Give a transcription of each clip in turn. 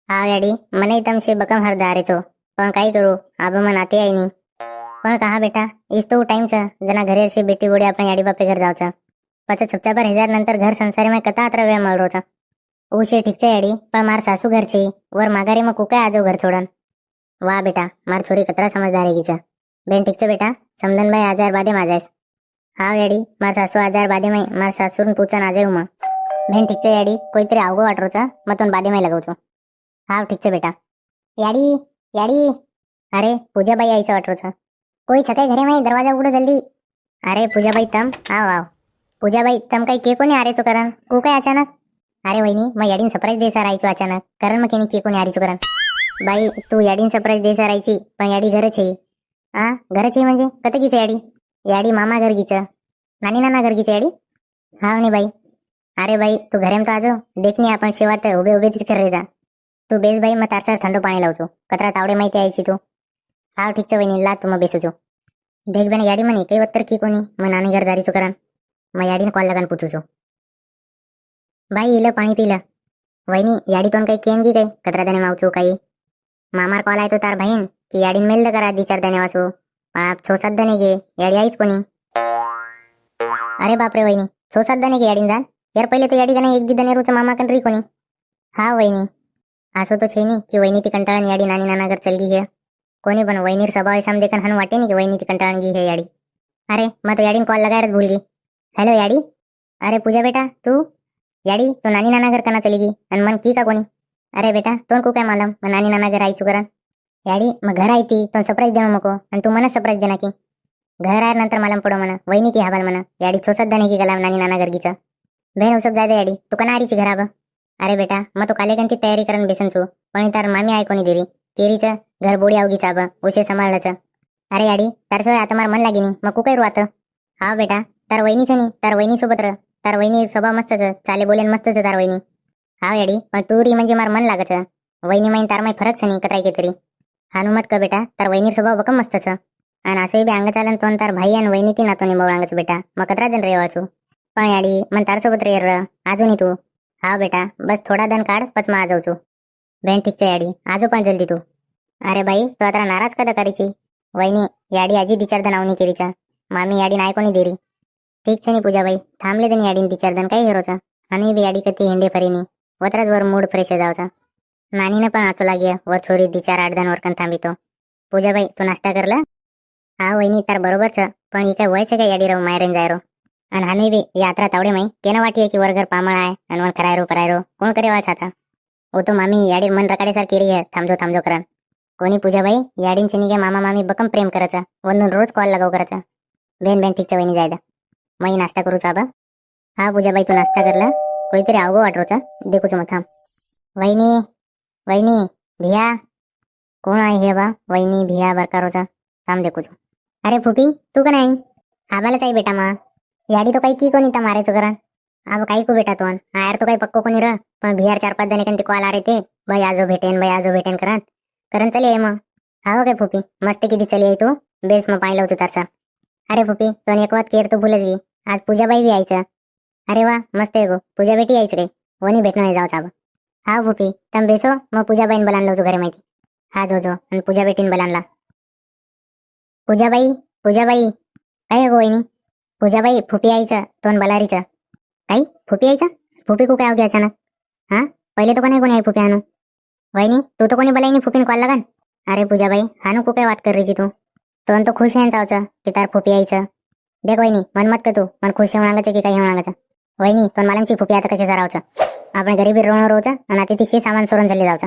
हा गाडी મને તમસે બકમ હર ધારે છો પણ કાઈ કરું આબા મન આતે આઈ નહીં પણ કહા બેટા ઈસ તો ટાઈમ છે જેના ઘરે છે બેટી બોડી આપણે યાડી બાપે ઘર જાવ છે પછી છપ્ચા પર 1000 નંતર ઘર સંસારીમાં કતા અત્ર વે મળરો છે ઓ છે ઠીક છે યાડી પણ માર સાસુ ઘર છે વર માગારીમાં કુકા આજો ઘર છોડન વાહ બેટા માર છોરી કતરા સમજદાર હેગી છે બેન ઠીક છે બેટા સમદનભાઈ 1000 બાદે માં જાયસ હા યાડી માર સાસુ 1000 બાદે માં માર સાસુને પૂછન આજે હું બેન ઠીક છે યાડી કોઈ તરે આવગો વાટરો છે મતન બાદે માં લગાવ છું हाँ ठीक है बेटा याडी याडी अरे पूजाबाई आई से वाटरो था कोई छके घरे में दरवाजा उगड़ो जल्दी अरे पूजाबाई तम आओ आओ पूजाबाई तम कई के कोनी आरे तो करन को काय अचानक अरे वहिनी मैं याडीन सरप्राइज देसा राई छो अचानक करन में केनी के कोनी आरी छो करन बाई तू याडीन सरप्राइज देसा राई छी पण याडी घरे छे हां घरे छे म्हणजे कते की छे याडी याडी मामा घर की छे नानी नाना घर की छे याडी हां ने बाई अरे बाई तू घरे में तो आजो देखनी आपण सेवा ते उभे उभे कर रे जा तू बेस भाई मैं तार सर ठंडो पानी लाव छू कतरा तावडे माहिती आई छी तू हाव ठीक छे वहिनी ला तू मैं बेसू छू देख बेन याडी मनी कई वत्तर की कोनी मैं नानी घर जारी छू करन मैं याडीने कॉल लगान पूछू छू भाई इले पाणी पीला वहिनी याडी तोन कई केन गी कई कतरा देने माव छू कई मामार कॉल आय तो तार बहीन की याडीन मेल द करा दी चार देने वासू पण आप 6-7 देने गे याडी आईच कोनी अरे बाप रे वहिनी 6-7 देने गे याडीन जान यार पहिले तो याडी देने एक दी देने रोच मामा कन री कोनी हां वहिनी असो तो छे नहीं कि वहिनी ती कंटाळन याडी नानी नाना घर चल गई है कोनी पण वहिनीर स्वभाव साम देखन हन वाटे नहीं कि वहिनी ती कंटाळन गई है याडी अरे मैं तो याडीन कॉल लगायरच भूल गई हेलो याडी अरे पूजा बेटा तू याडी तो नानी नाना घर कना चली गई अन मन की का कोनी अरे बेटा तोन को काय मालूम मैं नानी नाना घर आई छु करन याडी मैं घर आई थी तो सरप्राइज देनो मको अन तू मने सरप्राइज देना की घर आयर नंतर मालूम पडो मना वहिनी की हवाल मना याडी 6-7 देने की गला नानी नाना घर गीचा बहन वो सब जादे याडी तू कना आरी ची घर आब अरे बेटा मैं तो काले गंती तैयारी करन बेसन छू पण तार मामी आय कोनी देरी केरी च घर बोडी आवगी चाब उसे संभाळला च अरे याडी तार सोय आता मार मन लागी नी मग कुकाय रुआत हां बेटा तार वहिनी छ नी तार वहिनी सोबत र तार वहिनी स्वभाव मस्त छ चाले बोलेन मस्त छ तार वहिनी हां याडी पण तूरी म्हणजे मार मन लागत छ वहिनी माईन तार माई फरक छ नी कतराय के तरी हानु मत क बेटा तार वहिनी स्वभाव बकम मस्त छ अन आसोय बी अंग चालन तोन तार भाई अन वहिनी ती नातोनी बोळांगच बेटा मग कतरा दिन रेवा छू पण याडी मन तार सोबत रे र आजो नी तू हाँ बेटा बस थोड़ा दिन काढ़ पच मैं आ जाऊँ छू बहन ठीक है याडी आजो पण जल्दी तू अरे भाई तो आता नाराज कदा करी छी वहिनी याडी आजी 2-4 दिन आवनी केरी चा मामी याडी नाय कोनी देरी ठीक छे नी पूजा भाई थांबले दिन याडी 2-4 दिन काय हेरो चा आणि बी याडी कती हिंडे फरीनी वतराज वर मूड फ्रेश जावचा नानीने पण आचो लागे वर छोरी 2-4-8 दिन वर कन थांबी तो पूजा भाई तू नाश्ता करला हाँ वहिनी तार बरोबर छ पण ही काय वय छे का याडी रव मायरेन जायरो अन हमें भी यात्रा तावडे मई केना वाटी है कि वर घर पामळ आहे अन वन करायरो करायरो कोण करे वाच आता वो तो मामी याडी मन रकाडे सार केरी है थांबजो थांबजो करन कोनी पूजा भाई याडीन छनी के मामा मामी बकम प्रेम कराचा वनून रोज कॉल लगाव कराचा बेन बेन ठीक वहिनी जायदा मई नाश्ता करू चाबा हाँ पूजा भाई तू नाश्ता करला कोई तरी आवगो वाटरो चा देखू छु थांब वहिनी वहिनी भिया कोण आहे हे बा वहिनी भिया बरकारो चा थांब देखू छु अरे फुपी तू का नाही आबाला चाहिए बेटा मा याडी तो काही की कोनी मारे तो करा अब काही को बेटा तो आयर तो काही पक्को कोनी र पण बिहार 4-5 दिन कन कॉल आ रहे थे भाई आजो भेटेन करन करन चले मग हाव काय फुपी मस्त किती चली आई तू बेस में पाई लावतो तारसा अरे फुपी तो एक बात केर तो भूलच गई आज पूजा बाई भी आईच अरे वाह मस्त है गो पूजा बेटी आईच रे वनी भेटना जाओ साब हाँ फुपी तम बेसो मग पूजा बाईन बोलान लो घरे माहिती हाँ जो आणि पूजा बेटीन बोलानला पूजा बाई काय गो वहिनी पूजा बाई फुपी आईचा तोन बलारीचा काही फुपी आईचा फुपी को काय हो गया अचानक हाँ पहिले तो कोणी आई फुपी हानू वहिनी तू तो कोणी बलाई फुपीन कॉल लगान अरे पूजा बाई हानू को काय बात कर रही थी तू तोन तो खुश है चावचा कि तार फुपी आईचा देख वहिनी मन मत कर तू मन खुश होणांगाचा की काही होणांगाचा वहिनी तोन मालमची फुपी आता कसे जारावचा आपण गरीबी रोवणं रोचा आणि आता तिशी सामान सोडून चालले जावचा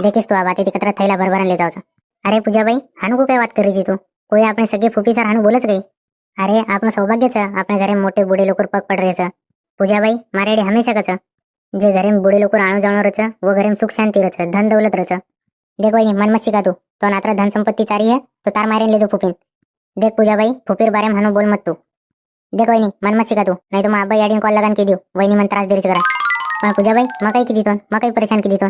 देखीस तू आबा ती कतरा थैला भरभरून ले जावचा अरे पूजा बाई हानू को काय बात कर रही थी तू कोई आपने सगळे फुपी सर हानू बोलच गई अरे आपलं सौभाग्यच अपने घरे मोठे बुढे लोकर पग पड रहे पूजा भाई मारे अडी हमेशा कच जे घरे बुढे लोकर आणू जाणो रच वो घरे सुख शांति रच धन दौलत रच देख वही मन मत शिका तू तो नात्रा धन संपत्ति तारी है तो तार मारे ले जो फुपिन देख पूजा भाई फुपीर बारे में हनु बोल मत तू देख वही मन मत शिका तू नहीं तो मैं अब्बा याडीन कॉल लगान के दियो वही मन त्रास देरी करा पण पूजा भाई मैं कई की दी तो मैं कई परेशान की दी तो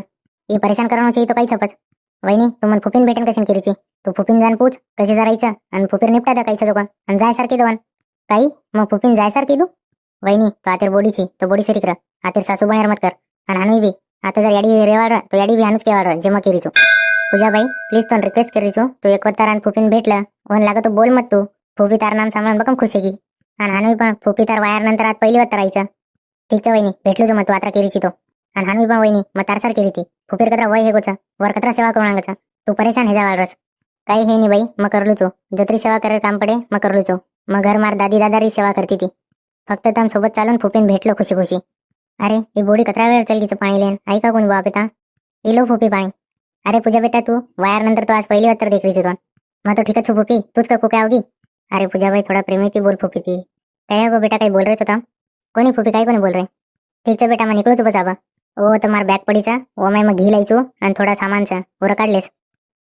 ये परेशान करानो चाहिए तो कई छपच वहिनी तू मन फुपिन भेटन कशन केरीची तू फुपिन जान पूछ कशी जरायचं आणि फुपीर निपटा द्या काहीचं दोघं आणि जाय सारखी दोन काही मग फुपिन जाय सारखी तू वहिनी तो आतेर बोडीची तो बोडी सरी कर आतेर सासू बनेर मत कर आणि हानू बी आता जर याडी रेवाड तो याडी बी हानूच केवाड जमा केरीचो. पूजाबाई प्लीज तो रिक्वेस्ट करीचो तो एक तार फुफीन भेटलं ओन लागा तो बोल मत तू. फुफी तार नाम सामान बकम खुश की आणि हानवी पण फुफी तार वायर नंतर आज पहिली वार राहायचं. ठीक आहे वहिनी भेटलो जो मग तू आता केरीची तो आणि हानवी पण वहिनी मग तारसार केली ती फुफीर कतरा वय हे गोचा वर कतरा सेवा करून अंगाचा तू परेशान हे जावाडरस काही हे नाही बाई मग करलो चो जत्री सेवा करे काम पडे मग करलो चो मग घर मार दादी दादारी सेवा करती ती फक्त तम सोबत चालून फुफीन भेटलो खुशी खुशी. अरे ही बोडी कतरा वेळ चल तिचं पाणी लेन ऐका कोणी बाप येता इलो फुफी पाणी. अरे पूजा बेटा तू वायर नंतर तू आज पहिली वार देखली तो मग तो ठीकच फुफी तूच का कुके आवगी. अरे पूजाबाई थोडा प्रेमी ती बोल फुफी ती काय गो बेटा काही बोल रहे होता कोणी फुफी काही कोणी बोल रहे. ठीक है बेटा मग निकलो तू बचाबा ओ तुम्हार बॅग पडीचा ओ मैं मग घी लायचो आणि थोडा सामानचा वर काढलेस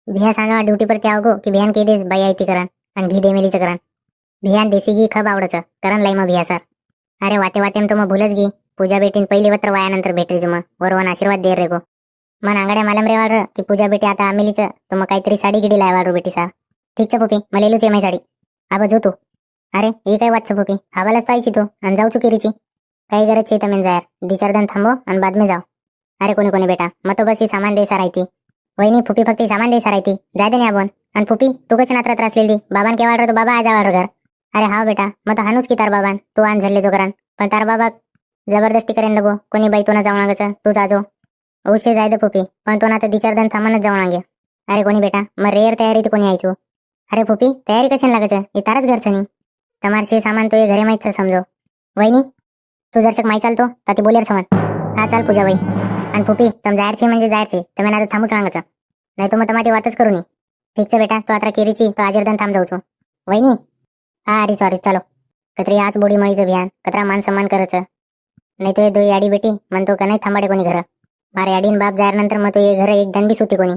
भिया सांगा ड्युटी पर ते आवगो की भियान के देस बाई आई ती करान आणि घी देमेलीचं करान भियान देसी घी खब आवडचं करन लाई मग भिया सर. अरे वाते वाते तो मग भूलच गी पूजा बेटीन पहिली वत्र वायानंतर भेटली मग वरवन आशीर्वाद दे रे गो. मन आंगड्या मालम रे वार की पूजा बेटी आता आमेलीचं तो मग काहीतरी साडी गिडी लायवारू बेटी सा. ठीक आहे पुपी मला येलूच माई साडी आबा जो तू. अरे हे काय वाटचं पुपी हवालाच पाहिजे तू आणि जाऊ चुकीरीची काही गरज आहे तमें जायर दिचार दन थांबो आणि बाद में जाओ. अरे कोणी कोणी बेटा मग तो बस ही सामान देसा राहती वहिनी फुपी फक्त सामान देसा राहती जाय दे आपण आणि फुपी तू कशी नात्रात त्रासलेली बाबान केवाड तो बाबा आज आवार घर. अरे हा बेटा मग हानूच की तार बाबान तू आण झल्ले जो करान पण तार बाबा जबरदस्ती करेन लगो कोणी बाई तो ना जाऊन आगायचं तू जाजो औषध जाय दे फुपी पण तो ना तर दिचार दन सामानच जाऊन आगे. अरे कोणी बेटा मग रेअर तयारी ती कोणी यायचो. अरे फुपी तयारी कशाने लागायचं हे तारच घरचं नाही तमारशे सामान तो ये घरे माहीत समजो. वहिनी तू जर माई चालतो तर ती बोलेर समज हा चाल पूजाबाई आणि फुपी तम जायरचे म्हणजे जायरचे तर आता थांबूच सांगायचं नाही तो मग तमारी वातच करू नये. ठीकचं बेटा तो आता केरीची तो आजीरदन थांब जाऊचो. वहिनी हा अरे सॉरी चालो कतरी आज बोडी मळीचं भियान कतरा मान सम्मान करायचं नाही तो ये दो याडी बेटी म्हणतो का नाही थांबाडे कोणी घर मारे याडीन बाप जायर नंतर मग तो ये घर एक दन बी सुती कोणी.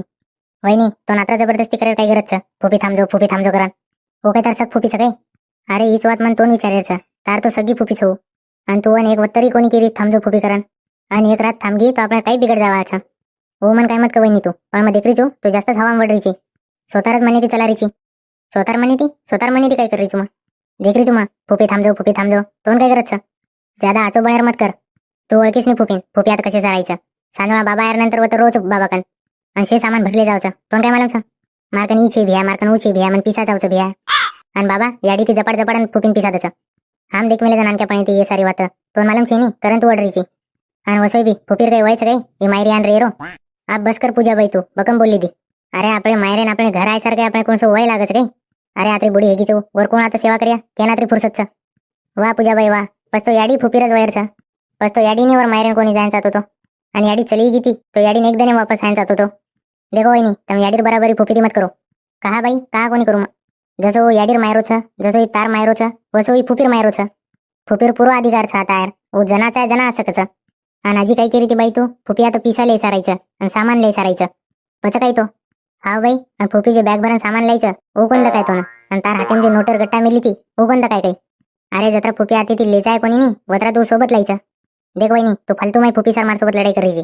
वहिनी तो नात्रा जबरदस्ती करे काही गरजचं फुपी थांबजो करा हो काय तार सग फुपीचं काय. अरे हीच वात मन तोन विचारायचं तार तो सगळी फुपीच हो आणि तू आणि एक वत्तरी कोणी केली थांबजो फुपी करान आणि एक रात थांबगी तो आपल्याला काही बिघड जावायचा. हो मन काय मत का वहिनी तू पण मग देखरीचो तो जास्त हवा वडरीची स्वतःच म्हणे ती चलारीची स्वतः म्हणे ती काय करायची मग देखरी तू मग फुपी थांबजो तोन काय करत ज्यादा आचो बळेर मत कर तू ओळखीस नाही फुपी आता कसे जायचं सांजना बाबा यार नंतर वर रोज बाबा कन आणि शे सामान भरले जायचं तोन काय मला सांग मार्कन इचे भिया मार्कन उचे भिया मन पिसा जायचं भिया आणि बाबा याडी ती जपाड आणि फुपीन पिसा द्यायचं हाम देख मिले नानक्या पाणी ती ये सारी वात तोन मालम छे नी करन तू ऑर्डरीची आणि वसोय बी फुपीर काही व्हायचं काही हे मायरी आण रेरो आप बस कर पूजा बाई तू बकम बोलली दी. अरे आपले मायरेन आपले घर आहे सारखे आपण कोणसं वय लागच काही अरे आत्री बुडी हेगीच वर कोण आता सेवा करूया केना तरी फुरसतचा वा पूजाबाई वा बस तो याडी फुपीरच वयरचा बस तो याडीने वर मायरेन कोणी जायचा होतो आणि याडी चली गीती तो याडीने एकदाने वापस आयन होतो. देखो वहिनी तम याडीर बराबरी फुपीरी मत करो कहा बाई कहा कोणी करू मग जसो याडीर मायरोच जसो तार मायरोच वसो फुपीर मायरोच फुपीर पूर्व अधिकार छा तार ओ जनाचा जना असकच आणि आजी काही केली ती बाई तू फुपी आता पिसा लई सारायचं आणि सामान लई सारायचं पच काय तो हा बाई आणि फुपीचे बॅग भरून सामान लायचं ओ कोणतं काय तो ना आणि तार हाती म्हणजे नोटर गट्टा मिली ती ओ कोणतं काय काही. अरे जत्रा फुपी आती ती लेचा आहे कोणी नाही वत्रा तू सोबत लायचं देख वहिनी तू फालतू माई फुपी सर मारसोबत लढाई करायची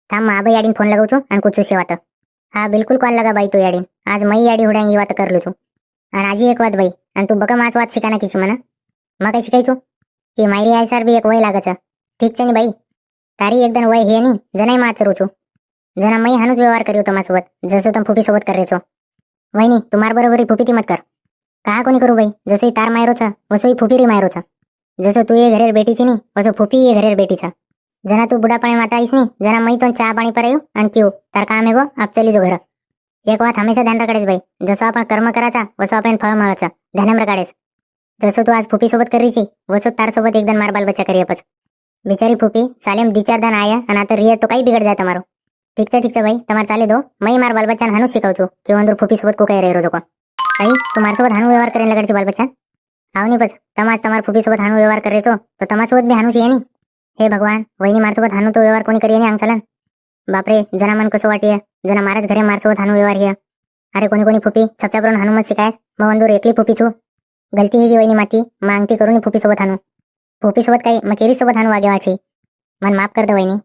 थांब मग आबाई याडीन फोन लगावचो आणि कुचू शेवात हा बिलकुल कॉल लगा बाई तू याडीन आज मई याडी हुडांगी वात करलो तू आणि आजी एक वाद बाई आणि तू बघा माझ वाद शिकाना किची म्हणा मग काय शिकायचो की मायरी आहे सर बी एक वय लागायचं ठीक नाही बाई तारी एकदम वय हे नाही जनाई मात रोचो जना मई हानूच व्यवहार करी होतो माझ्यासोबत जसो तम फुपी सोबत करायचो. वहिनी तुम्हार बरोबरी फुपी ती मत कर कहा कोणी करू बाई जसोही तार मायरोचा वसोही फुपीरी मायरोचा जसो तू ये घरेर बेटीची नाही वसो फुपी ये घरेर बेटीचा जना तू बुढापणे माता आईस नाही जना मई तो चहा पाणी पर आणि क्यू तार काम है गो आप चली जो घर. एक वात हमेशा ध्यान रखाडेस बाई जसो आपण कर्म करायचा वसो आपण फळ मिळायचं ध्यान रखाडेस जसो तू आज फुपी सोबत करीची वसो तार सोबत एकदम मार बाल बच्चा करियपच बिचारी फुपी सालेम दिचार दान आया आणि आता रिया तो काही बिगड जाय તમારો ठीक છે भाई તમારે ચાલે દો મય માર બાલ બચ્ચાને હાનું શીખવું છું કે અંદર ફૂફી સોબત કોકાઈ રહ્યો છો કોણ કઈ તું મારા સોબત હાનું વ્યવહાર કરીને લગાડ છે બાલ બચ્ચા આવની બસ તમારા ફૂફી સોબત હાનું વ્યવહાર કરે છો તો તમારા સોબત બી હાનું છે ની हे भगवान वहिनी मार सोबत हानू तो व्यवहार कोणी करी अंग चलन बापरे जना मन कसं वाटिय जना मारच घरे मार सोबत हानू व्यवहार हिय अरे कोणी कोणी फुपी छपछापरून हानू मत शिकायस मग वंदूर एकली फुपी छू गलती ही वहिनी माती मांगती करून फुपी सोबत हानू फुपी सोबत काही मग केरी सोबत हानू वागेवाची मन माफ कर दे वहिनी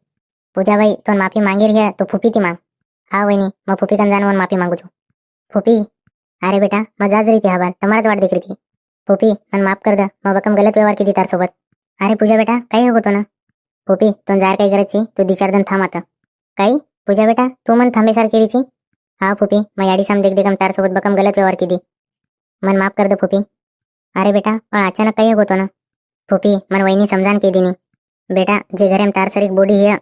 पूजाबाई तो माफी मांगी रही तो फुपी ती मांग हा वहिनी मग फुपी कन जाणून माफी मागू छू फुपी अरे बेटा मग जाज रही थी हवाल तुम्हाराच वाट देख रही थी फुपी मन माफ कर द मग बकम गलत व्यवहार की तार सोबत अरे पूजा बेटा काही होतो ना फुपी तो जार काही करायची तू दिचारदन थांब आता काही पूजा बेटा तू मन थांबेसारखी रिची हा फुपी मग याडी साम देख देखम तार सोबत बकम गलत व्यवहार की मन माफ कर दे फुपी. अरे बेटा पण अचानक काही होतो ना फुपी मन वहिनी समजान की दिनी बेटा जे घरे में तार सरीक बॉडी है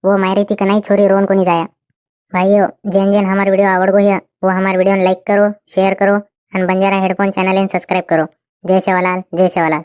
वो मायरी थी कनाई छोरी रोन को नहीं जाया. भाइयों जेन जेन हमार वीडियो आवड़ गो है वो हमार वीडियो लाइक करो शेयर करो और बंजारा हेडफोन चैनल सब्सक्राइब करो. जय सेवालाल जय सेवालाल.